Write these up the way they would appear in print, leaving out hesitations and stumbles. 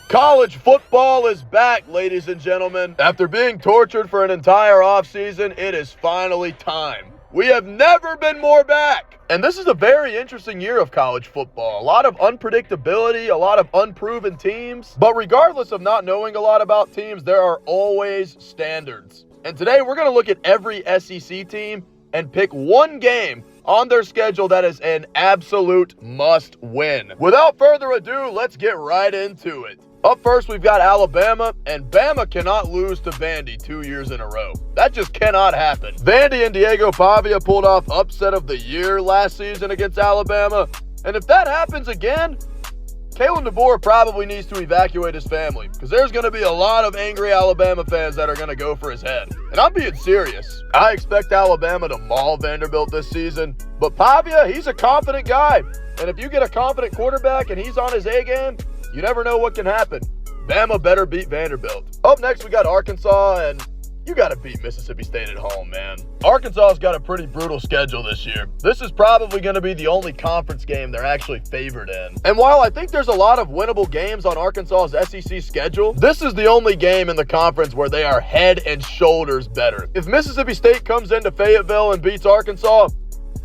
College football is back, ladies and gentlemen. After being tortured for an entire offseason, it is finally time. We have never been more back. And this is a very interesting year of college football. A lot of unpredictability, a lot of unproven teams. But regardless of not knowing a lot about teams, there are always standards. And today we're going to look at every SEC team and pick one game on their schedule that is an absolute must-win. Without further ado, let's get right into it. Up first, we've got Alabama, and Bama cannot lose to Vandy 2 years in a row. That just cannot happen. Vandy and Diego Pavia pulled off upset of the year last season against Alabama, and if that happens again, Kalen DeBoer probably needs to evacuate his family, because there's going to be a lot of angry Alabama fans that are going to go for his head. And I'm being serious. I expect Alabama to maul Vanderbilt this season, but Pavia, he's a confident guy. And if you get a confident quarterback and he's on his A game, you never know what can happen. Bama better beat Vanderbilt. Up next, we got Arkansas, and you got to beat Mississippi State at home, man. Arkansas's got a pretty brutal schedule this year. This is probably going to be the only conference game they're actually favored in. And while I think there's a lot of winnable games on Arkansas's SEC schedule, this is the only game in the conference where they are head and shoulders better. If Mississippi State comes into Fayetteville and beats Arkansas,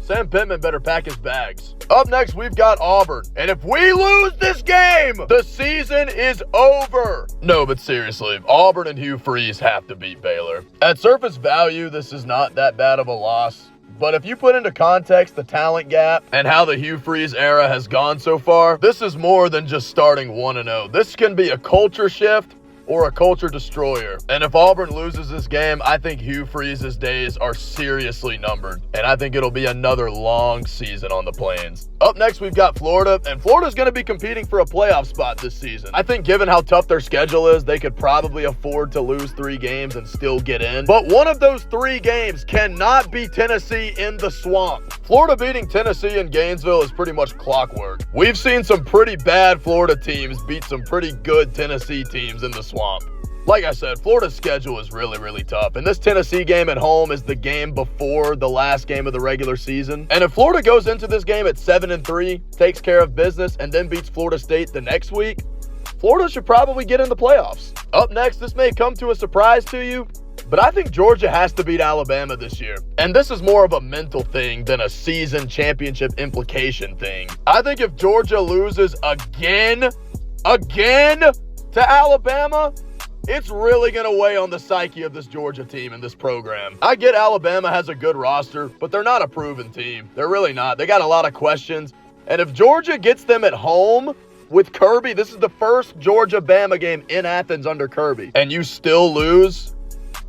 Sam Pittman better pack his bags. Up next, we've got Auburn. And if we lose this game, the season is over. No, but seriously, Auburn and Hugh Freeze have to beat Baylor. At surface value, this is not that bad of a loss. But if you put into context the talent gap and how the Hugh Freeze era has gone so far, this is more than just starting 1-0. This can be a culture shift or a culture destroyer. And if Auburn loses this game, I think Hugh Freeze's days are seriously numbered. And I think it'll be another long season on the Plains. Up next, we've got Florida, and Florida's going to be competing for a playoff spot this season. I think given how tough their schedule is, they could probably afford to lose 3 games and still get in. But one of those 3 games cannot be Tennessee in the swamp. Florida beating Tennessee in Gainesville is pretty much clockwork. We've seen some pretty bad Florida teams beat some pretty good Tennessee teams in the swamp. Like I said, Florida's schedule is really, really tough. And this Tennessee game at home is the game before the last game of the regular season. And if Florida goes into this game at 7-3, takes care of business, and then beats Florida State the next week, Florida should probably get in the playoffs. Up next, this may come to a surprise to you, but I think Georgia has to beat Alabama this year. And this is more of a mental thing than a season championship implication thing. I think if Georgia loses again to Alabama, it's really going to weigh on the psyche of this Georgia team and this program. I get Alabama has a good roster, but they're not a proven team. They're really not. They got a lot of questions. And if Georgia gets them at home with Kirby, this is the first Georgia-Bama game in Athens under Kirby, and you still lose,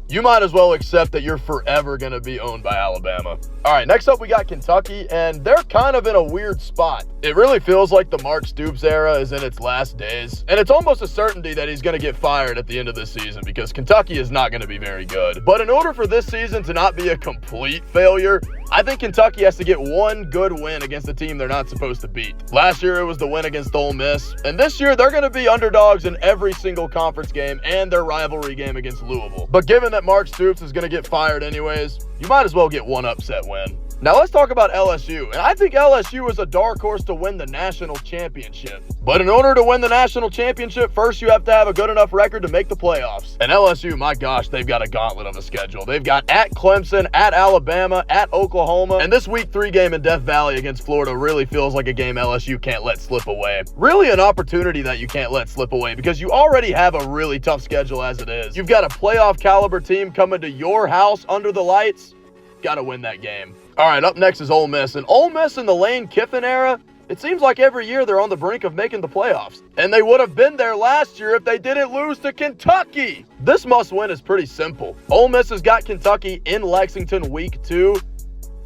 you might as well accept that you're forever going to be owned by Alabama. All right, next up we got Kentucky, and they're kind of in a weird spot. It really feels like the Mark Stoops era is in its last days, and it's almost a certainty that he's going to get fired at the end of this season because Kentucky is not going to be very good. But in order for this season to not be a complete failure, I think Kentucky has to get one good win against a team they're not supposed to beat. Last year, it was the win against Ole Miss, and this year, they're going to be underdogs in every single conference game and their rivalry game against Louisville. But given that Mark Stoops is going to get fired anyways, you might as well get one upset win. Now let's talk about LSU, and I think LSU is a dark horse to win the national championship. But in order to win the national championship, first you have to have a good enough record to make the playoffs. And LSU, my gosh, they've got a gauntlet of a schedule. They've got at Clemson, at Alabama, at Oklahoma, and this week 3 game in Death Valley against Florida really feels like a game LSU can't let slip away. Really an opportunity that you can't let slip away because you already have a really tough schedule as it is. You've got a playoff caliber team coming to your house under the lights. Got to win that game. All right, up next is Ole Miss. And Ole Miss in the Lane Kiffin era, it seems like every year they're on the brink of making the playoffs. And they would have been there last year if they didn't lose to Kentucky. This must-win is pretty simple. Ole Miss has got Kentucky in Lexington week 2.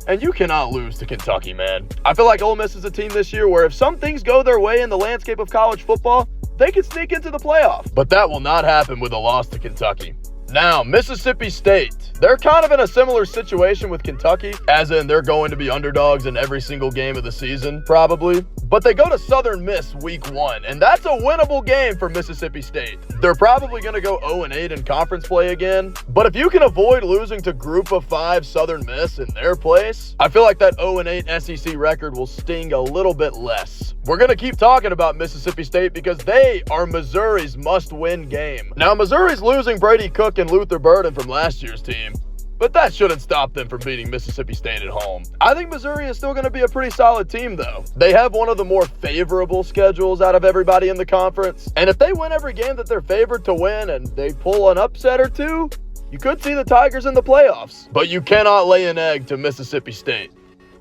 And you cannot lose to Kentucky, man. I feel like Ole Miss is a team this year where if some things go their way in the landscape of college football, they could sneak into the playoff. But that will not happen with a loss to Kentucky. Now, Mississippi State. They're kind of in a similar situation with Kentucky, as in they're going to be underdogs in every single game of the season, probably. But they go to Southern Miss week 1, and that's a winnable game for Mississippi State. They're probably going to go 0-8 in conference play again, but if you can avoid losing to Group of 5 Southern Miss in their place, I feel like that 0-8 SEC record will sting a little bit less. We're going to keep talking about Mississippi State because they are Missouri's must-win game. Now, Missouri's losing Brady Cook and Luther Burden from last year's team, but that shouldn't stop them from beating Mississippi State at home. I think Missouri is still going to be a pretty solid team, though. They have one of the more favorable schedules out of everybody in the conference. And if they win every game that they're favored to win and they pull an upset or two, you could see the Tigers in the playoffs. But you cannot lay an egg to Mississippi State.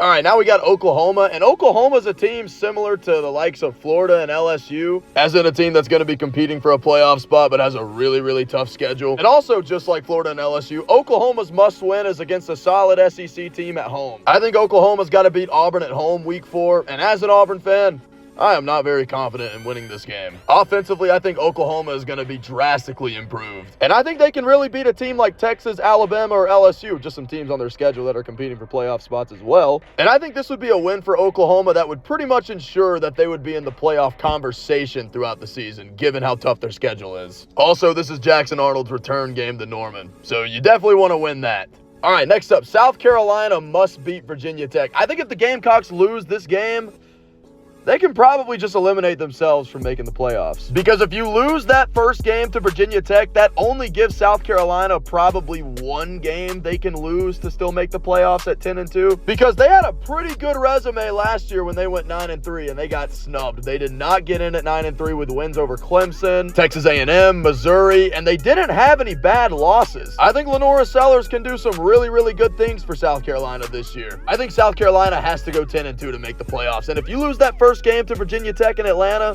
All right, now we got Oklahoma, and Oklahoma's a team similar to the likes of Florida and LSU, as in a team that's going to be competing for a playoff spot but has a really, really tough schedule. And also, just like Florida and LSU, Oklahoma's must-win is against a solid SEC team at home. I think Oklahoma's got to beat Auburn at home week 4, and as an Auburn fan, I am not very confident in winning this game. Offensively, I think Oklahoma is going to be drastically improved. And I think they can really beat a team like Texas, Alabama, or LSU, just some teams on their schedule that are competing for playoff spots as well. And I think this would be a win for Oklahoma that would pretty much ensure that they would be in the playoff conversation throughout the season, given how tough their schedule is. Also, this is Jackson Arnold's return game to Norman, so you definitely want to win that. All right, next up, South Carolina must beat Virginia Tech. I think if the Gamecocks lose this game, they can probably just eliminate themselves from making the playoffs. Because if you lose that first game to Virginia Tech, that only gives South Carolina probably one game they can lose to still make the playoffs at 10-2. Because they had a pretty good resume last year when they went 9-3 and they got snubbed. They did not get in at 9-3 with wins over Clemson, Texas A&M, Missouri, and they didn't have any bad losses. I think Lenora Sellers can do some really, really good things for South Carolina this year. I think South Carolina has to go 10-2 to make the playoffs. And if you lose that first game to Virginia Tech in Atlanta,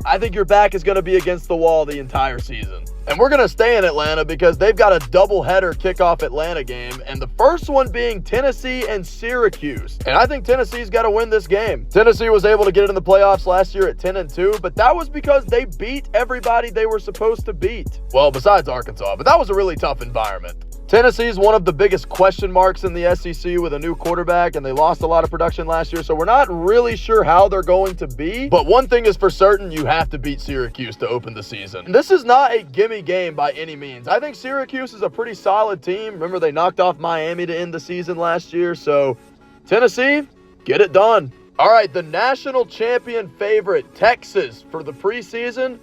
I think your back is going to be against the wall the entire season. And we're going to stay in Atlanta because they've got a doubleheader kickoff Atlanta game, and the first one being Tennessee and Syracuse. And I think Tennessee's got to win this game. Tennessee was able to get in the playoffs last year at 10-2, but that was because they beat everybody they were supposed to beat. Well, besides Arkansas, but that was a really tough environment. Tennessee is one of the biggest question marks in the SEC with a new quarterback, and they lost a lot of production last year, so we're not really sure how they're going to be. But one thing is for certain, you have to beat Syracuse to open the season. And this is not a gimme game by any means. I think Syracuse is a pretty solid team. Remember, they knocked off Miami to end the season last year, so Tennessee, get it done. All right, the national champion favorite, Texas, for the preseason.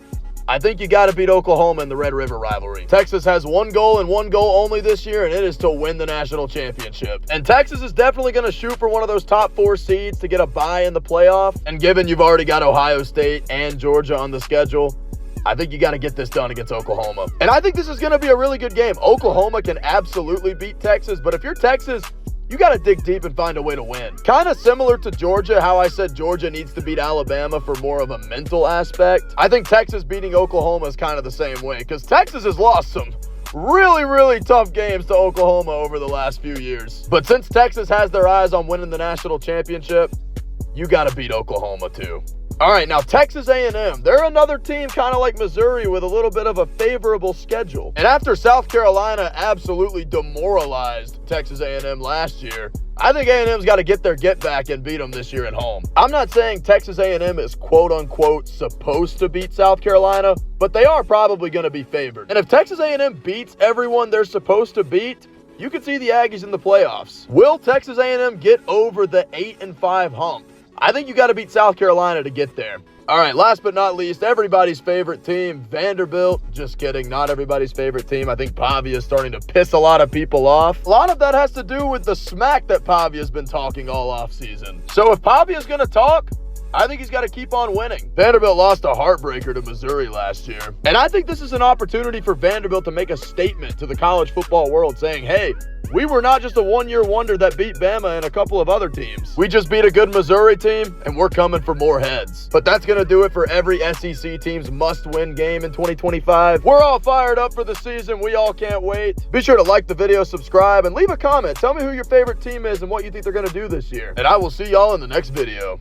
I think you got to beat Oklahoma in the Red River rivalry. Texas has one goal and one goal only this year, and it is to win the national championship. And Texas is definitely going to shoot for one of those top 4 seeds to get a bye in the playoff. And given you've already got Ohio State and Georgia on the schedule, I think you got to get this done against Oklahoma. And I think this is going to be a really good game. Oklahoma can absolutely beat Texas, but if you're Texas, you got to dig deep and find a way to win. Kind of similar to Georgia, how I said Georgia needs to beat Alabama for more of a mental aspect. I think Texas beating Oklahoma is kind of the same way, because Texas has lost some really, really tough games to Oklahoma over the last few years. But since Texas has their eyes on winning the national championship, you got to beat Oklahoma too. All right, now Texas A&M, they're another team kind of like Missouri with a little bit of a favorable schedule. And after South Carolina absolutely demoralized Texas A&M last year, I think A&M's got to get their get back and beat them this year at home. I'm not saying Texas A&M is quote-unquote supposed to beat South Carolina, but they are probably going to be favored. And if Texas A&M beats everyone they're supposed to beat, you could see the Aggies in the playoffs. Will Texas A&M get over the 8-5 hump? I think you got to beat South Carolina to get there. All right, last but not least, everybody's favorite team, Vanderbilt. Just kidding, not everybody's favorite team. I think Pavia is starting to piss a lot of people off. A lot of that has to do with the smack that Pavia's been talking all offseason. So if Pavia's going to talk, I think he's got to keep on winning. Vanderbilt lost a heartbreaker to Missouri last year. And I think this is an opportunity for Vanderbilt to make a statement to the college football world saying, hey, we were not just a one-year wonder that beat Bama and a couple of other teams. We just beat a good Missouri team, and we're coming for more heads. But that's going to do it for every SEC team's must-win game in 2025. We're all fired up for the season. We all can't wait. Be sure to like the video, subscribe, and leave a comment. Tell me who your favorite team is and what you think they're going to do this year. And I will see y'all in the next video.